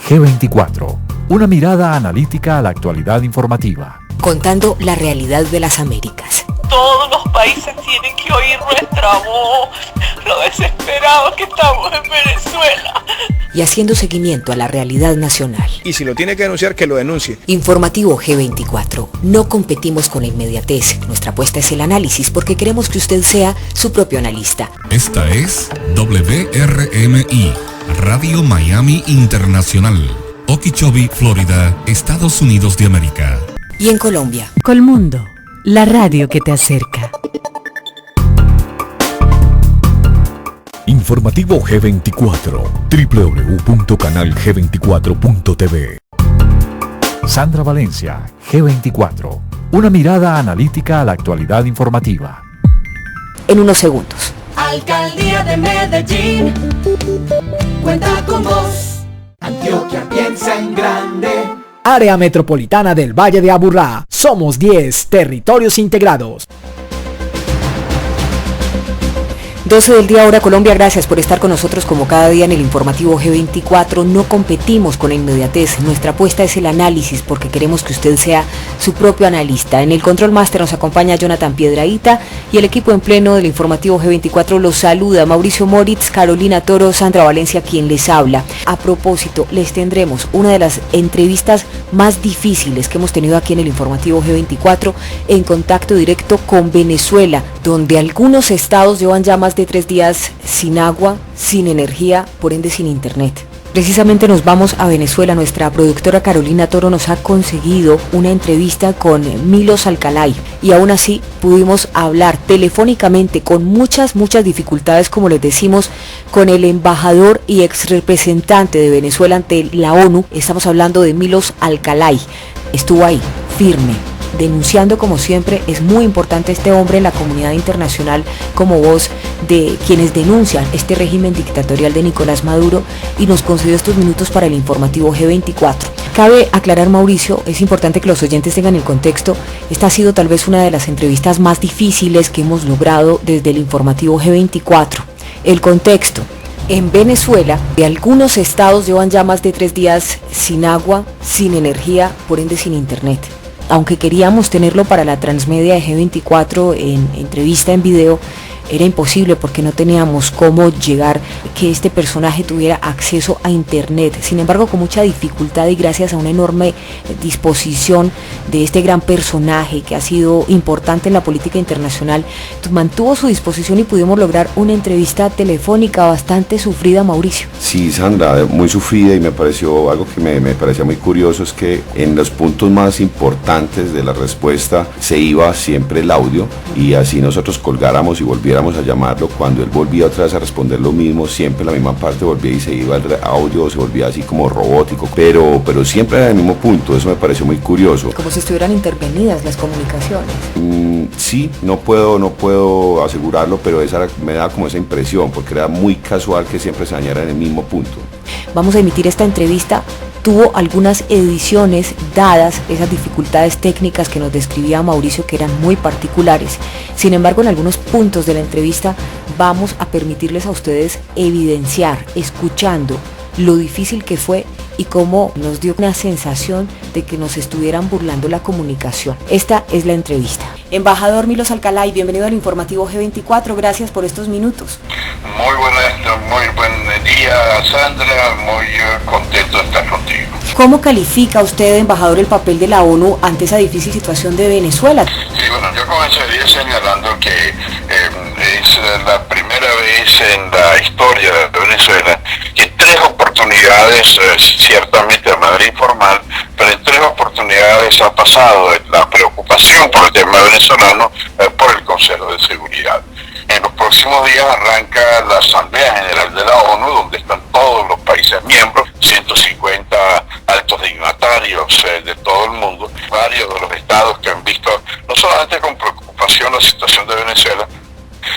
G24. Una mirada analítica a la actualidad informativa. Contando la realidad de las Américas. Todos los países tienen que oír nuestra voz, lo desesperados que estamos en Venezuela. Y haciendo seguimiento a la realidad nacional. Y si lo tiene que denunciar, que lo denuncie. Informativo G24. No competimos con la inmediatez. Nuestra apuesta es el análisis porque queremos que usted sea su propio analista. Esta es WRMI, Radio Miami Internacional. Okeechobee, Florida, Estados Unidos de América. Y en Colombia. Colmundo, la radio que te acerca. Informativo G24, www.canalg24.tv. Sandra Valencia, G24. Una mirada analítica a la actualidad informativa. En unos segundos. Alcaldía de Medellín, cuenta con vos. Antioquia piensa en grande. Área Metropolitana del Valle de Aburrá. Somos 10 territorios integrados. 12 del día, hora Colombia. Gracias por estar con nosotros como cada día en el informativo G24. No competimos con la inmediatez. Nuestra apuesta es el análisis porque queremos que usted sea su propio analista. En el Control Master nos acompaña Jonathan Piedrahita y el equipo en pleno del informativo G24 los saluda. Mauricio Moritz, Carolina Toro, Sandra Valencia, quien les habla. A propósito, les tendremos una de las entrevistas más difíciles que hemos tenido aquí en el informativo G24 en contacto directo con Venezuela, donde algunos estados llevan ya más de 3 días sin agua, sin energía, por ende sin internet. Precisamente nos vamos a Venezuela. Nuestra productora Carolina Toro nos ha conseguido una entrevista con Milos Alcalay y aún así pudimos hablar telefónicamente con muchas dificultades, como les decimos, con el embajador y ex representante de Venezuela ante la ONU. Estamos hablando de Milos Alcalay. Estuvo ahí, firme, denunciando como siempre. Es muy importante este hombre en la comunidad internacional como voz de quienes denuncian este régimen dictatorial de Nicolás Maduro, y nos concedió estos minutos para el informativo G24. Cabe aclarar, Mauricio, es importante que los oyentes tengan el contexto. Esta ha sido tal vez una de las entrevistas más difíciles que hemos logrado desde el informativo G24. El contexto: en Venezuela, de algunos estados llevan ya más de 3 días sin agua, sin energía, por ende sin internet. Aunque queríamos tenerlo para la transmedia de G24 en entrevista en video, era imposible porque no teníamos cómo llegar que este personaje tuviera acceso a internet. Sin embargo, con mucha dificultad y gracias a una enorme disposición de este gran personaje que ha sido importante en la política internacional, mantuvo su disposición y pudimos lograr una entrevista telefónica bastante sufrida, Mauricio. Sí, Sandra, muy sufrida, y me pareció algo que me parecía muy curioso, es que en los puntos más importantes de la respuesta se iba siempre el audio, y así nosotros colgáramos y volviéramos a llamarlo, cuando él volvía otra vez a responder lo mismo, siempre la misma parte volvía y se iba el audio, se volvía así como robótico, pero siempre era el mismo punto. Eso me pareció muy curioso. Como si estuvieran intervenidas las comunicaciones. Sí, no puedo asegurarlo, pero me da como esa impresión, porque era muy casual que siempre se dañara en el mismo punto. Vamos a emitir esta entrevista. Tuvo algunas ediciones dadas esas dificultades técnicas que nos describía Mauricio, que eran muy particulares. Sin embargo, en algunos puntos de la entrevista vamos a permitirles a ustedes evidenciar, escuchando, lo difícil que fue y cómo nos dio una sensación de que nos estuvieran burlando la comunicación. Esta es la entrevista. Embajador Milos Alcalay, bienvenido al informativo G24, gracias por estos minutos. Muy buen día, Sandra, muy contento de estar contigo. ¿Cómo califica usted, embajador, el papel de la ONU ante esa difícil situación de Venezuela? Sí, bueno, yo comenzaría señalando que es la primera vez en la historia de Venezuela que en 3 oportunidades, ciertamente de manera informal, pero en 3 oportunidades ha pasado la preocupación por el tema venezolano por el Consejo de Seguridad. En los próximos días arranca la Asamblea General de la ONU, donde están todos los países miembros, 150 altos dignatarios de todo el mundo, varios de los estados que han visto no solamente con preocupación la situación de Venezuela,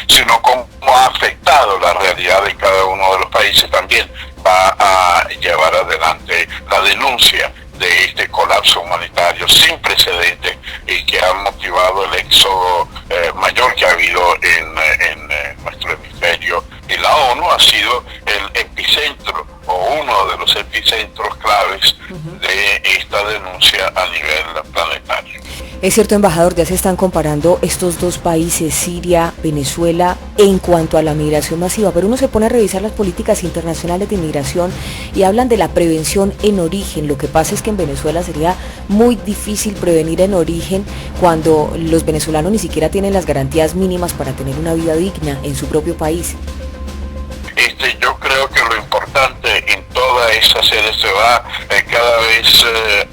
sino cómo ha afectado la realidad de cada uno de los países. También va a llevar adelante la denuncia de este colapso humanitario sin precedentes y que ha motivado el éxodo mayor que ha habido en nuestro hemisferio. Y la ONU ha sido el epicentro o uno de los epicentros clave a nivel planetario. Es cierto, embajador, ya se están comparando estos dos países, Siria, Venezuela, en cuanto a la migración masiva, pero uno se pone a revisar las políticas internacionales de inmigración y hablan de la prevención en origen. Lo que pasa es que en Venezuela sería muy difícil prevenir en origen cuando los venezolanos ni siquiera tienen las garantías mínimas para tener una vida digna en su propio país. Yo creo que lo importante en toda esa serie se va cada vez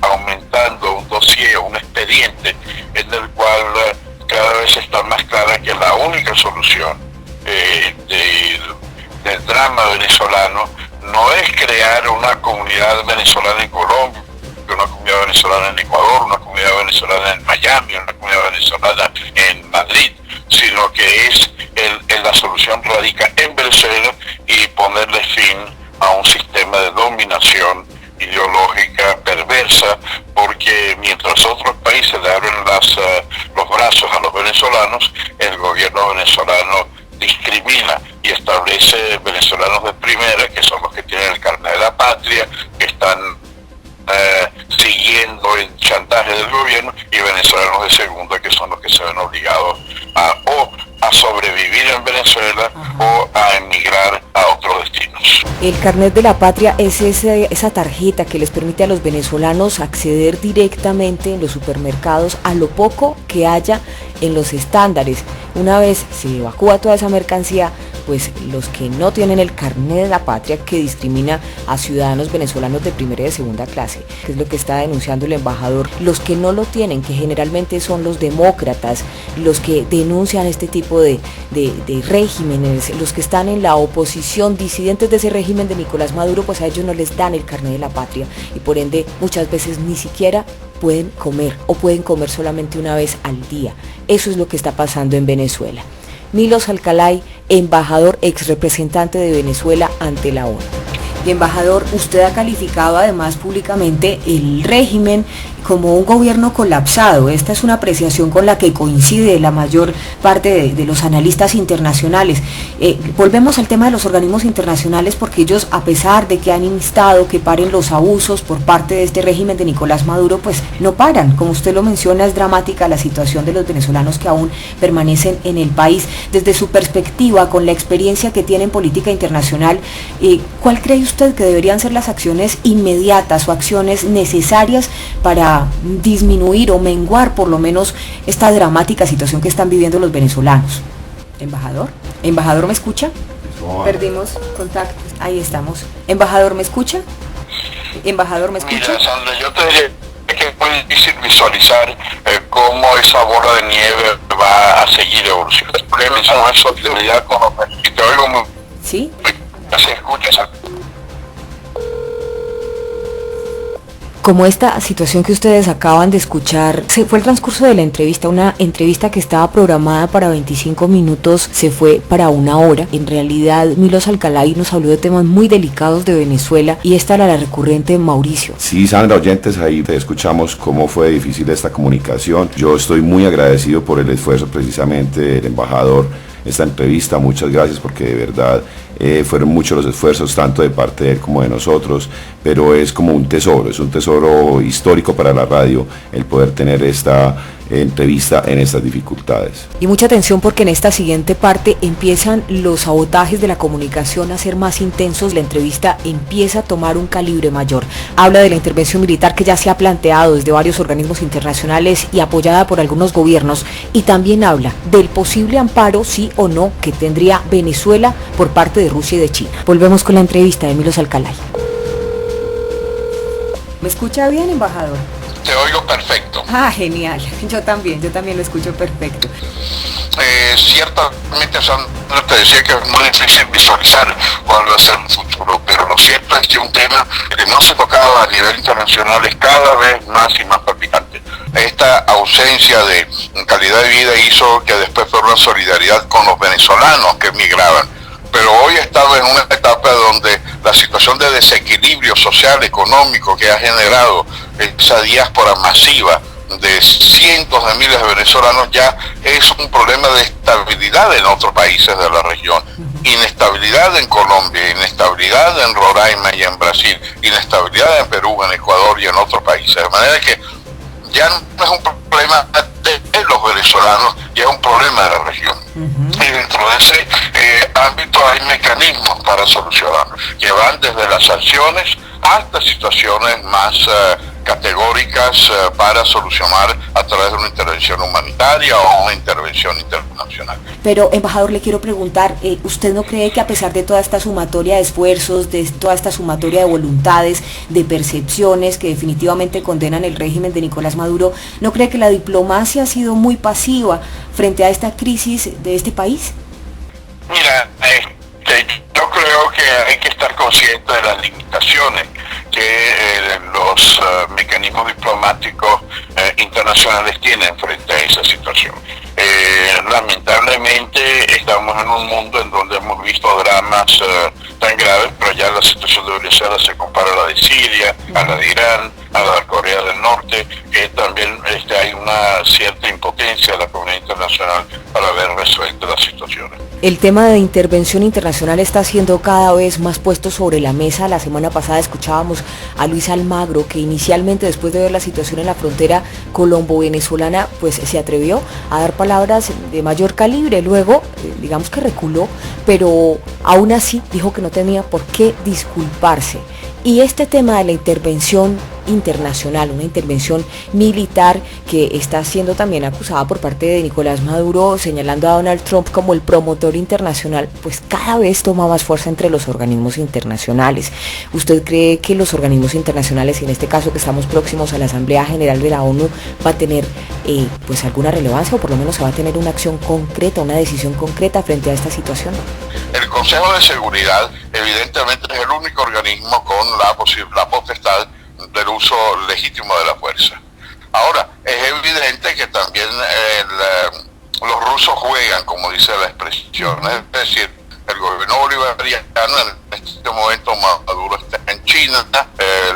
aumentando un dossier, un expediente en el cual cada vez está más clara que la única solución del drama venezolano no es crear una comunidad venezolana en Colombia, una comunidad venezolana en Ecuador, una comunidad venezolana en Miami, una comunidad venezolana en Madrid, sino que es la solución radica en Venezuela y ponerle fin a un sistema de dominación ideológica perversa, porque mientras otros países le abren los brazos a los venezolanos, el gobierno venezolano discrimina y establece venezolanos de primera, que son los que tienen el carnet de la patria, que están siguiendo el chantaje del gobierno, y venezolanos de segunda, que son los que se ven obligados a sobrevivir en Venezuela o a emigrar a otros destinos. El carnet de la patria es esa tarjeta que les permite a los venezolanos acceder directamente en los supermercados a lo poco que haya en los estándares. Una vez se evacúa toda esa mercancía, pues los que no tienen el carnet de la patria, que discrimina a ciudadanos venezolanos de primera y de segunda clase, que es lo que está denunciando el embajador, los que no lo tienen, que generalmente son los demócratas, los que denuncian este tipo de regímenes, los que están en la oposición, disidentes de ese régimen de Nicolás Maduro, pues a ellos no les dan el carnet de la patria y por ende muchas veces ni siquiera pueden comer o pueden comer solamente una vez al día. Eso es lo que está pasando en Venezuela. Milos Alcalay, embajador, ex representante de Venezuela ante la ONU. Y embajador, usted ha calificado además públicamente el régimen como un gobierno colapsado. Esta es una apreciación con la que coincide la mayor parte de los analistas internacionales. Volvemos al tema de los organismos internacionales, porque ellos, a pesar de que han instado que paren los abusos por parte de este régimen de Nicolás Maduro, pues no paran. Como usted lo menciona, es dramática la situación de los venezolanos que aún permanecen en el país. Desde su perspectiva, con la experiencia que tiene en política internacional, ¿cuál cree usted que deberían ser las acciones inmediatas o acciones necesarias para disminuir o menguar por lo menos esta dramática situación que están viviendo los venezolanos? ¿Embajador me escucha? Perdimos contacto, ahí estamos. ¿Embajador me escucha? Mira, Sandra, yo te diría que es muy difícil visualizar cómo esa bola de nieve va a seguir evolucionando. El problema es solidaridad con los países. Te oigo muy... ¿Sí? Se escucha. Como esta situación que ustedes acaban de escuchar, se fue el transcurso de la entrevista, una entrevista que estaba programada para 25 minutos, se fue para 1 hora. En realidad, Milos Alcalay nos habló de temas muy delicados de Venezuela y esta era la recurrente, Mauricio. Sí, Sandra, oyentes, ahí te escuchamos cómo fue difícil esta comunicación. Yo estoy muy agradecido por el esfuerzo precisamente del embajador. Esta entrevista, muchas gracias, porque de verdad fueron muchos los esfuerzos, tanto de parte de él como de nosotros, pero es como un tesoro histórico para la radio el poder tener esta entrevista en estas dificultades. Y mucha atención, porque en esta siguiente parte empiezan los sabotajes de la comunicación a ser más intensos, la entrevista empieza a tomar un calibre mayor. Habla de la intervención militar que ya se ha planteado desde varios organismos internacionales y apoyada por algunos gobiernos, y también habla del posible amparo, sí o no, que tendría Venezuela por parte de Rusia y de China. Volvemos con la entrevista de Milos Alcalay. ¿Me escucha bien, embajador? Te oigo perfecto. Ah, genial. Yo también lo escucho perfecto. Ciertamente, Sandra, te decía que es muy difícil visualizar cuál va a ser el futuro, pero lo cierto es que un tema que no se tocaba a nivel internacional es cada vez más y más palpitante. Esta ausencia de calidad de vida hizo que después fuera una solidaridad con los venezolanos que emigraban. Pero hoy estamos en una etapa donde la situación de desequilibrio social, económico que ha generado esa diáspora masiva de cientos de miles de venezolanos ya es un problema de estabilidad en otros países de la región. Inestabilidad en Colombia, inestabilidad en Roraima y en Brasil, inestabilidad en Perú, en Ecuador y en otros países. De manera que ya no es un problema de los venezolanos, ya es un problema de la región. Y dentro de ese ámbito hay mecanismos para solucionarlo, que van desde las sanciones hasta situaciones más categóricas para solucionar a través de una intervención humanitaria o una intervención internacional. Pero, embajador, le quiero preguntar, ¿usted no cree que a pesar de toda esta sumatoria de esfuerzos, de toda esta sumatoria de voluntades, de percepciones que definitivamente condenan el régimen de Nicolás Maduro, no cree que la diplomacia ha sido muy pasiva frente a esta crisis de este país? Mira, yo creo que hay que estar consciente de las limitaciones que los mecanismos diplomáticos internacionales tienen frente a esa situación. Lamentablemente estamos en un mundo en donde hemos visto dramas tan graves, pero ya la situación de Venezuela se compara a la de Siria, a la de Irán, a la de Corea del Norte, que también hay una cierta impotencia de la comunidad internacional para haber resuelto las situaciones. El tema de intervención internacional está siendo cada vez más puesto sobre la mesa. La semana pasada escuchábamos a Luis Almagro, que inicialmente, después de ver la situación en la frontera colombo-venezolana, pues se atrevió a dar palabras de mayor calibre. Luego, digamos que reculó, pero aún así dijo que no tenía por qué disculparse. Y este tema de la intervención internacional, una intervención militar que está siendo también acusada por parte de Nicolás Maduro, señalando a Donald Trump como el promotor internacional, pues cada vez toma más fuerza entre los organismos internacionales. ¿Usted cree que los organismos internacionales, y en este caso que estamos próximos a la Asamblea General de la ONU, va a tener pues alguna relevancia, o por lo menos se va a tener una acción concreta, una decisión concreta frente a esta situación? El Consejo de Seguridad evidentemente es el único organismo con la potestad del uso legítimo de la fuerza. Ahora, es evidente que también los rusos juegan, como dice la expresión, es decir, el gobierno bolivariano, en este momento Maduro está en China,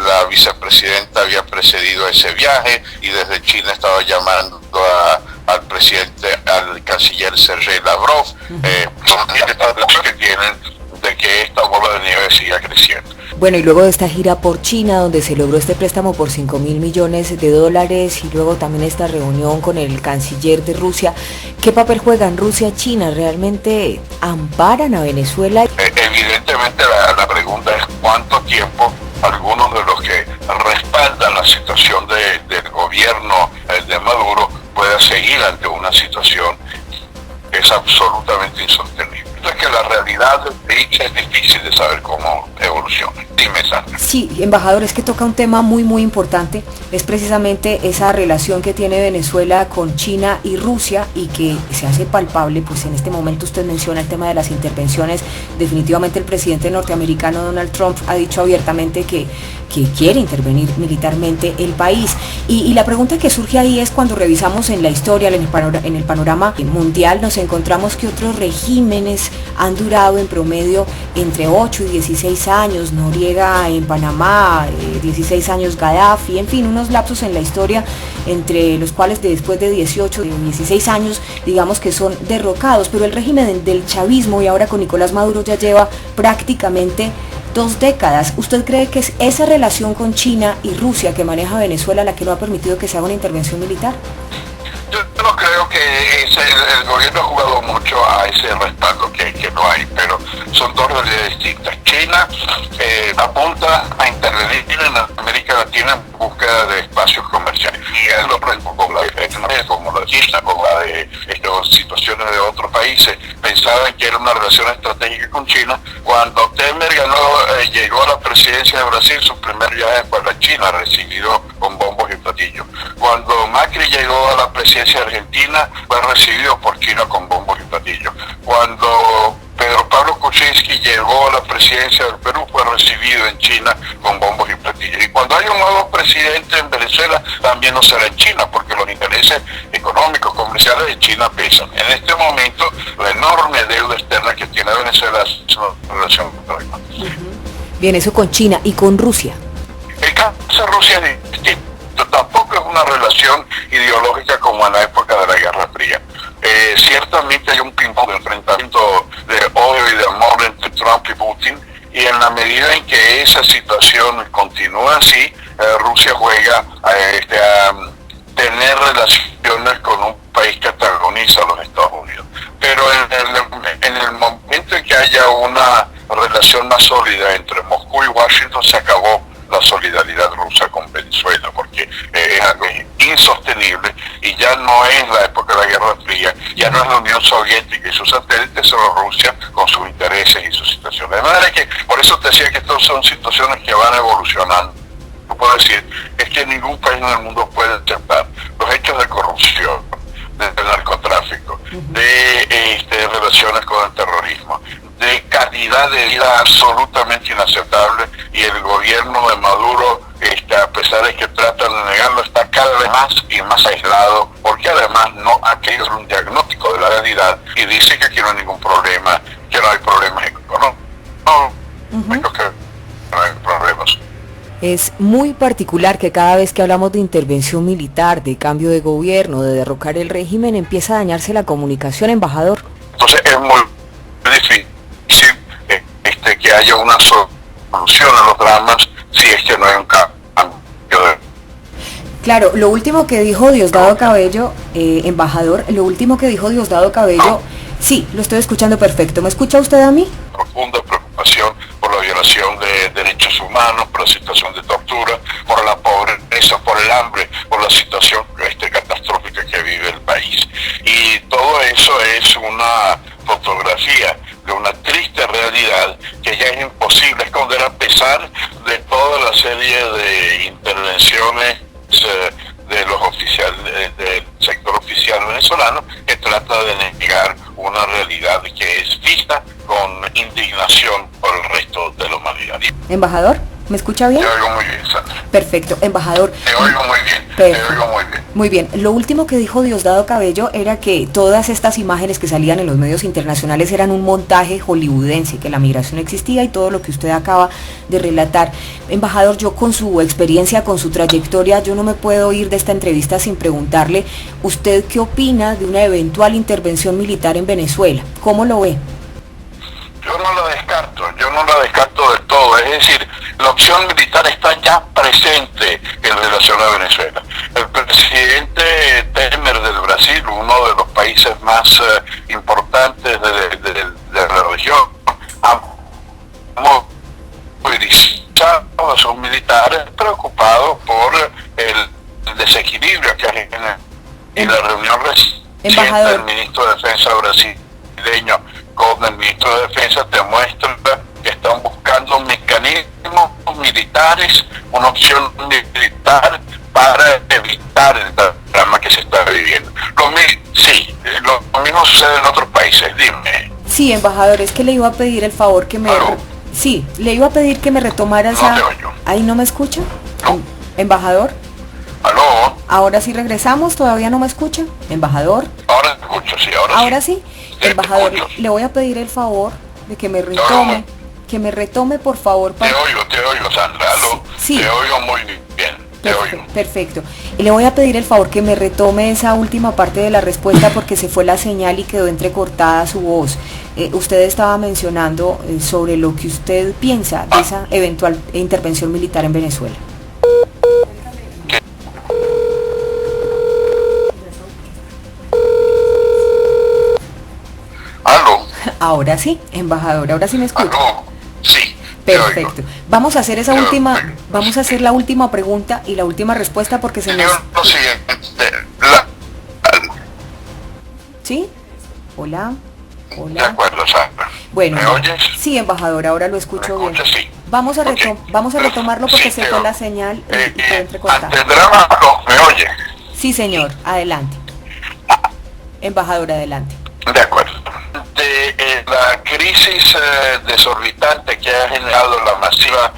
la vicepresidenta había precedido ese viaje y desde China estaba llamando al presidente, al canciller Sergei Lavrov, que tienen de que esta bola de nieve siga creciendo. Bueno, y luego de esta gira por China, donde se logró este préstamo por $5.000 millones, y luego también esta reunión con el canciller de Rusia, ¿qué papel juegan Rusia y China? ¿Realmente amparan a Venezuela? Evidentemente la pregunta es cuánto tiempo algunos de los que respaldan la situación del gobierno de Maduro pueda seguir ante una situación que es absolutamente insostenible. Es que la realidad es difícil de saber cómo evoluciona. Dime, Sandra. Sí, embajador, es que toca un tema muy importante, es precisamente esa relación que tiene Venezuela con China y Rusia, y que se hace palpable, pues en este momento usted menciona el tema de las intervenciones. Definitivamente el presidente norteamericano Donald Trump ha dicho abiertamente que quiere intervenir militarmente el país, y la pregunta que surge ahí es, cuando revisamos en la historia, en el panorama mundial, nos encontramos que otros regímenes han durado en promedio entre 8 y 16 años, Noriega en Panamá, 16 años Gaddafi, en fin, unos lapsos en la historia entre los cuales después de 18, 16 años, digamos que son derrocados, pero el régimen del chavismo, y ahora con Nicolás Maduro, ya lleva prácticamente 2 décadas. ¿Usted cree que es esa relación con China y Rusia que maneja Venezuela la que no ha permitido que se haga una intervención militar? Yo no creo que el gobierno ha jugado mucho a ese respaldo que no hay, pero son 2 realidades distintas. China apunta a intervenir en América Latina en búsqueda de espacios comerciales, y es lo mismo con la de como la de China, con la de situaciones de otros países. Pensaban que era una relación estratégica con China. Cuando Temer llegó a la presidencia de Brasil, su primer viaje fue a la China, recibido con bombos y platillos. Cuando Macri llegó a la presidencia de Argentina, fue recibido por China con bombos y platillos. Cuando Pedro Pablo Kuczynski llegó a la presidencia del Perú, fue recibido en China con bombos y platillos. Y cuando hay un nuevo presidente en Venezuela, también no será en China, porque los intereses económicos, comerciales de China pesan. En este momento, la enorme deuda externa que tiene Venezuela es una relación pragmática. Bien, eso con China y con Rusia. El caso de Rusia es distinto. Tampoco es una relación ideológica como en la época de la Guerra Fría. Ciertamente hay un ping-pong de enfrentamiento de odio y de amor entre Trump y Putin, y en la medida en que esa situación continúa así, Rusia juega tener relaciones con un país que antagoniza a los Estados Unidos. Pero en el momento en que haya una relación más sólida entre Moscú y Washington, se acabó la solidaridad rusa con Venezuela, porque es algo insostenible y ya no es la época de la Guerra Fría, ya no es la Unión Soviética y sus satélites, sino Rusia con sus intereses y sus situaciones. De manera que, por eso te decía que estas son situaciones que van evolucionando. No puedo decir, es que ningún país en el mundo puede aceptar los hechos de corrupción, de narcotráfico, de relaciones con el terrorismo, de calidad de vida absolutamente inaceptable, y el gobierno de Maduro, a pesar de que tratan de negarlo, está cada vez más y más aislado, porque además no ha querido un diagnóstico de la realidad y dice que aquí no hay ningún problema, que no hay problemas económicos, que no hay problemas. Es muy particular que cada vez que hablamos de intervención militar, de cambio de gobierno, de derrocar el régimen, empieza a dañarse la comunicación, embajador. Entonces es muy difícil que haya una solución a los dramas si es que no hay un cambio de... Claro, lo último que dijo Diosdado Cabello, embajador, lo último que dijo Diosdado Cabello, sí, lo estoy escuchando perfecto. ¿Me escucha usted a mí? Profunda preocupación por la violación de derechos humanos, por la situación de tortura, por la pobreza, por el hambre, por la situación catastrófica que vive el país. Y todo eso es una fotografía de una triste realidad que ya es imposible esconder, a pesar de toda la serie de intervenciones de los oficiales del sector oficial venezolano, que trata de negar una realidad que es vista con indignación por el resto de la humanidad. Embajador, ¿me escucha bien? Te oigo muy bien, Sandra. Perfecto, embajador. Te oigo muy bien. Perfecto. Te oigo muy bien. Muy bien, lo último que dijo Diosdado Cabello era que todas estas imágenes que salían en los medios internacionales eran un montaje hollywoodense, que la migración existía y todo lo que usted acaba de relatar. Embajador, yo con su experiencia, con su trayectoria, yo no me puedo ir de esta entrevista sin preguntarle, ¿usted qué opina de una eventual intervención militar en Venezuela? ¿Cómo lo ve? Yo no la descarto del todo, es decir, la opción militar está ya presente en relación a Venezuela. El presidente Temer del Brasil, uno de los países más importantes de la región, ha movilizado a sus militares preocupados por el desequilibrio que hay en la reunión reciente del ministro de Defensa brasileño con el ministro de Defensa demuestra que están buscando mecanismos militares, una opción militar para evitar el drama que se está viviendo. Lo mismo sucede en otros países, dime. Sí, embajador, es que le iba a pedir el favor que me... ¿Aló? Sí, le iba a pedir que me retomara esa... No te oigo. ¿Ahí no me escucha? No. Embajador. ¿Aló? Ahora sí regresamos, ¿todavía no me escucha? Embajador. Ahora te escucho, sí, ahora sí. Embajador, le voy a pedir el favor de que me retome, por favor. Te oigo, Sandra, ¿aló? Sí. Te oigo muy bien, te oigo. Perfecto. Y le voy a pedir el favor que me retome esa última parte de la respuesta porque se fue la señal y quedó entrecortada su voz. Usted estaba mencionando sobre lo que usted piensa de esa eventual intervención militar en Venezuela. ¿Aló? Ahora sí, embajador, ahora sí me escucha. ¿Aló? Sí. Perfecto. Vamos a hacer vamos a hacer la última pregunta y la última respuesta porque se nos... Lo siguiente, ¿Sí? Hola. De acuerdo, Sandra. Bueno, ¿Me oyes? Sí, embajador, ahora lo escucho bien. Sí. Vamos a retomarlo porque se fue la señal y quedó entrecortada. Ante el drama, ¿me oye? Sí, señor, adelante. Embajador, adelante. De acuerdo. De la crisis desorbitante que ha generado la masiva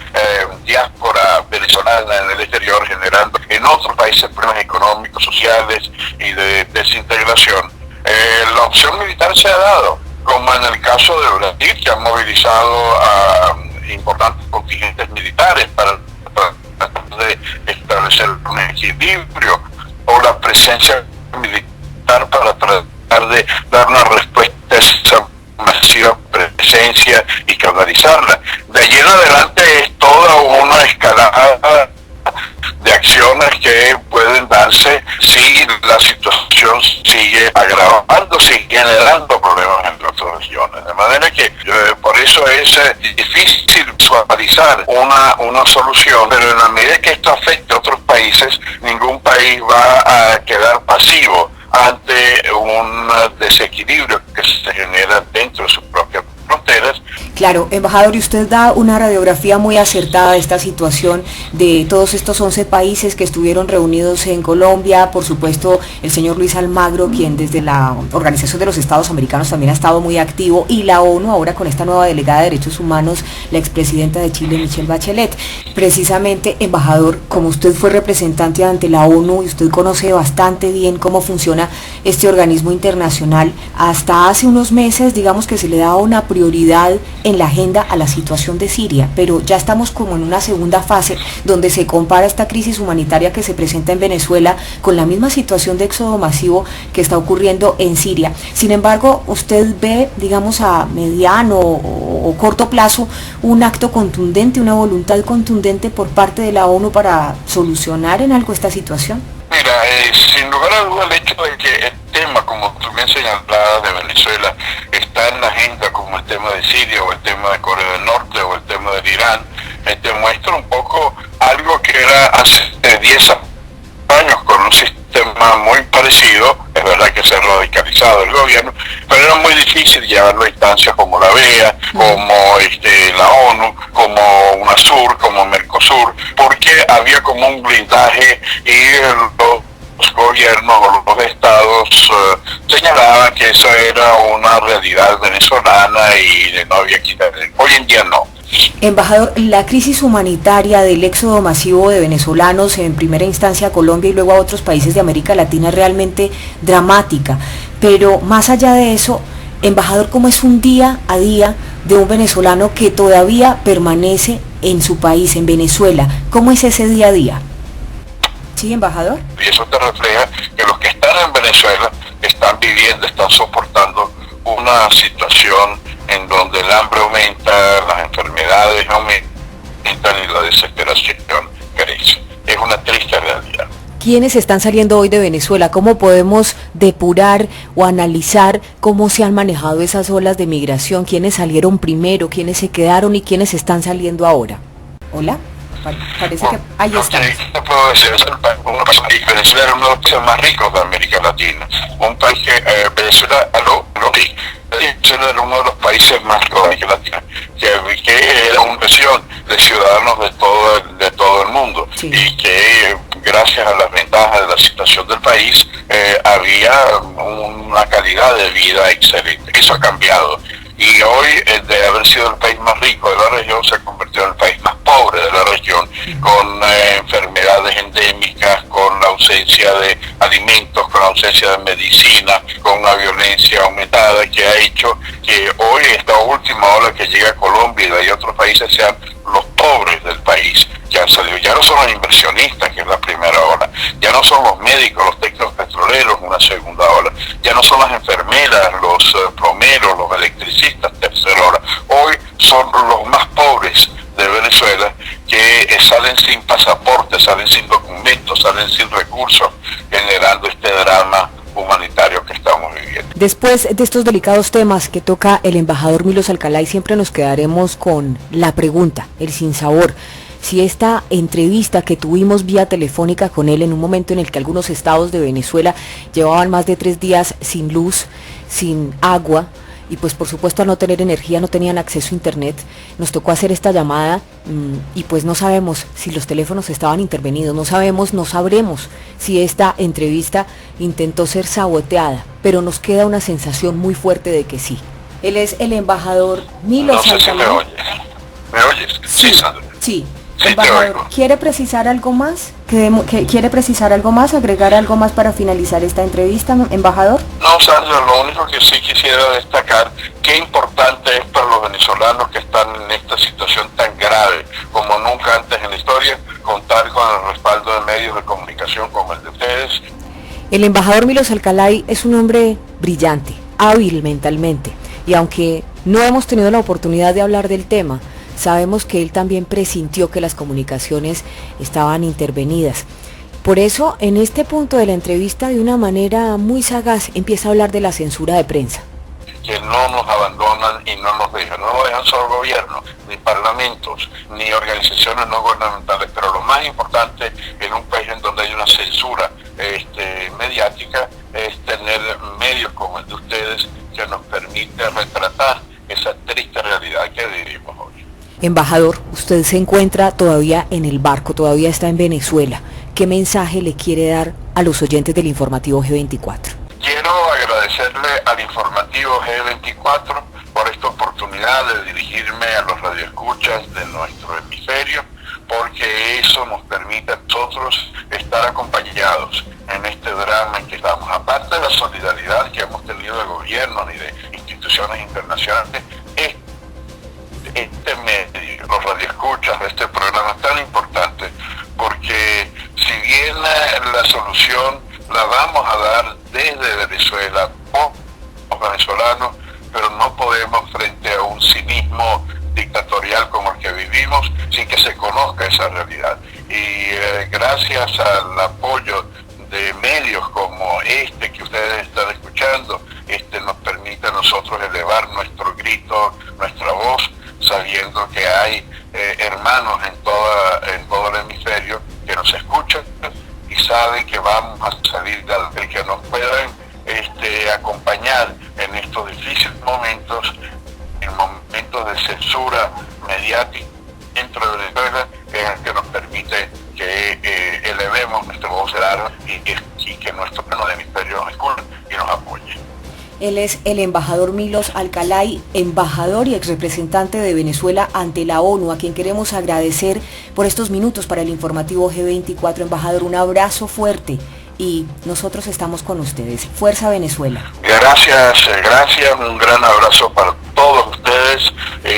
diáspora venezolana en el exterior, generando en otros países problemas económicos, sociales y de desintegración, la opción militar se ha dado, como en el caso de Brasil, que ha movilizado a importantes contingentes militares para tratar de establecer un equilibrio, o la presencia militar para tratar de dar una respuesta a esa masiva presencia y canalizarla. De allí en adelante es toda una escalada de acciones que pueden darse si y la situación sigue agravándose y generando problemas en otras regiones. De manera que por eso es difícil visualizar una solución, pero en la medida que esto afecte a otros países, ningún país va a quedar pasivo ante un desequilibrio que se genera dentro de sus propias fronteras. Claro, embajador, y usted da una radiografía muy acertada de esta situación de todos estos 11 países que estuvieron reunidos en Colombia, por supuesto el señor Luis Almagro, quien desde la Organización de los Estados Americanos también ha estado muy activo, y la ONU ahora con esta nueva delegada de Derechos Humanos, la expresidenta de Chile, Michelle Bachelet. Precisamente, embajador, como usted fue representante ante la ONU y usted conoce bastante bien cómo funciona este organismo internacional, hasta hace unos meses digamos que se le daba una prioridad en la agenda a la situación de Siria, pero ya estamos como en una segunda fase donde se compara esta crisis humanitaria que se presenta en Venezuela con la misma situación de éxodo masivo que está ocurriendo en Siria. Sin embargo, usted ve, digamos, a mediano o corto plazo un acto contundente, una voluntad contundente por parte de la ONU para solucionar en algo esta situación. Mira, sin lugar a duda el hecho de que el tema, como tú me señalabas, de Venezuela está en la agenda, como el tema de Siria o el tema de Corea del Norte o el tema del Irán, te muestra un poco algo que era hace 10 años con un sistema muy parecido. Es verdad que se ha radicalizado el gobierno, pero era muy difícil llevarlo a instancias como la OEA, como la ONU, como UNASUR, como Mercosur, porque había como un blindaje y los gobiernos o los estados señalaban que eso era una realidad venezolana y no había que quitarle. Hoy en día no. Embajador, la crisis humanitaria del éxodo masivo de venezolanos, en primera instancia a Colombia y luego a otros países de América Latina, es realmente dramática. Pero más allá de eso, embajador, ¿cómo es un día a día de un venezolano que todavía permanece en su país, en Venezuela? ¿Cómo es ese día a día? ¿Sí, embajador? Y eso te refleja que los que están en Venezuela están viviendo, están soportando una situación en donde el hambre aumenta, las enfermedades aumentan y la desesperación crece. Es una triste realidad. ¿Quiénes están saliendo hoy de Venezuela? ¿Cómo podemos depurar o analizar cómo se han manejado esas olas de migración? ¿Quiénes salieron primero? ¿Quiénes se quedaron y quiénes están saliendo ahora? ¿Hola? Parece que ahí está. Te puedo decir, Venezuela era uno de los países más ricos de América Latina. Un país que Venezuela era uno de los países más ricos de América Latina, que era una inversión de ciudadanos de todo el mundo, sí. Y que gracias a las ventajas de la situación del país había una calidad de vida excelente. Eso ha cambiado. Y hoy, de haber sido el país más rico de la región, se ha convertido en el país más pobre de la región, con enfermedades endémicas, con la ausencia de alimentos, con la ausencia de medicina, con una violencia aumentada que ha hecho que hoy esta última ola que llega a Colombia y de otros países sean los pobres del país que han salido. Ya no son los inversionistas, que es la primera ola, ya no son los médicos, los técnicos petroleros, una segunda ola, ya no son las enfermeras, los plomeros, los electricistas, tercera ola. Hoy son los más pobres de Venezuela que salen sin pasaporte, salen sin documentos, salen sin recursos, generando este drama humanitario que estamos viviendo. Después de estos delicados temas que toca el embajador Milos Alcalay, siempre nos quedaremos con la pregunta, el sinsabor. Si esta entrevista que tuvimos vía telefónica con él en un momento en el que algunos estados de Venezuela llevaban más de 3 días sin luz, sin agua, y pues por supuesto al no tener energía no tenían acceso a internet, nos tocó hacer esta llamada y pues no sabemos si los teléfonos estaban intervenidos, no sabremos si esta entrevista intentó ser saboteada, pero nos queda una sensación muy fuerte de que sí. Él es el embajador Milos Alcalay. ¿Me oyes? ¿Me oyes? Sí, Sandra. Sí. Sí, embajador, ¿quiere precisar algo más? ¿Quiere precisar algo más, agregar algo más para finalizar esta entrevista, embajador? No, Sandra, lo único que sí quisiera destacar, qué importante es para los venezolanos que están en esta situación tan grave como nunca antes en la historia, contar con el respaldo de medios de comunicación como el de ustedes. El embajador Milos Alcalay es un hombre brillante, hábil mentalmente, y aunque no hemos tenido la oportunidad de hablar del tema, sabemos que él también presintió que las comunicaciones estaban intervenidas Por eso, en este punto de la entrevista, de una manera muy sagaz, empieza a hablar de la censura de prensa. Que no nos abandonan y no nos dejan. No lo dejan solo gobiernos, ni parlamentos, ni organizaciones no gubernamentales. Pero lo más importante en un país en donde hay una censura mediática es tener medios como el de ustedes que nos permite retratar esa triste realidad que vivimos hoy. Embajador, usted se encuentra todavía en el barco, todavía está en Venezuela. ¿Qué mensaje le quiere dar a los oyentes del informativo G24? Quiero agradecerle al informativo G24 por esta oportunidad de dirigirme a los radioescuchas de nuestro hemisferio, porque eso nos permite a nosotros estar acompañados en este drama en que estamos. Aparte de la solidaridad que hemos tenido de gobiernos y de instituciones internacionales, este medio, los radioescuchas de este programa es tan importante, porque si bien la solución la vamos a dar desde Venezuela por los venezolanos, pero no podemos, frente a un cinismo dictatorial como el que vivimos, sin que se conozca esa realidad. Y gracias al apoyo de medios como este que ustedes están escuchando, nos permite a nosotros elevar nuestro grito, nuestra voz, sabiendo que hay hermanos en todo el hemisferio que nos escuchan y saben que vamos a salir de el que nos puedan acompañar en estos difíciles momentos, en momentos de censura mediática dentro de Venezuela, que nos permite que elevemos nuestra voz de arma y que nuestro hemisferio nos escuche y nos apoye. Él es el embajador Milos Alcalay, embajador y exrepresentante de Venezuela ante la ONU, a quien queremos agradecer por estos minutos para el informativo G24. Embajador, un abrazo fuerte y nosotros estamos con ustedes. Fuerza Venezuela. Gracias, un gran abrazo para todos ustedes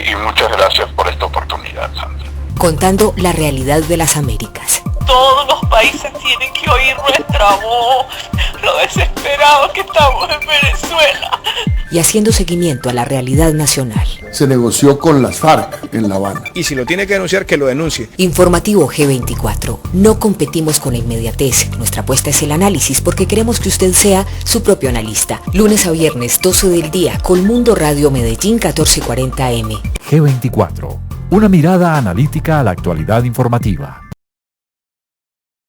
y muchas gracias por esta oportunidad, Sandra. Contando la realidad de las Américas. Todos los países tienen que oír nuestra voz, lo desesperados que estamos en Venezuela. Y haciendo seguimiento a la realidad nacional. Se negoció con las FARC en La Habana. Y si lo tiene que denunciar, que lo denuncie. Informativo G24. No competimos con la inmediatez. Nuestra apuesta es el análisis porque queremos que usted sea su propio analista. Lunes a viernes, 12 del día, Colmundo Radio Medellín 1440 AM. G24. Una mirada analítica a la actualidad informativa.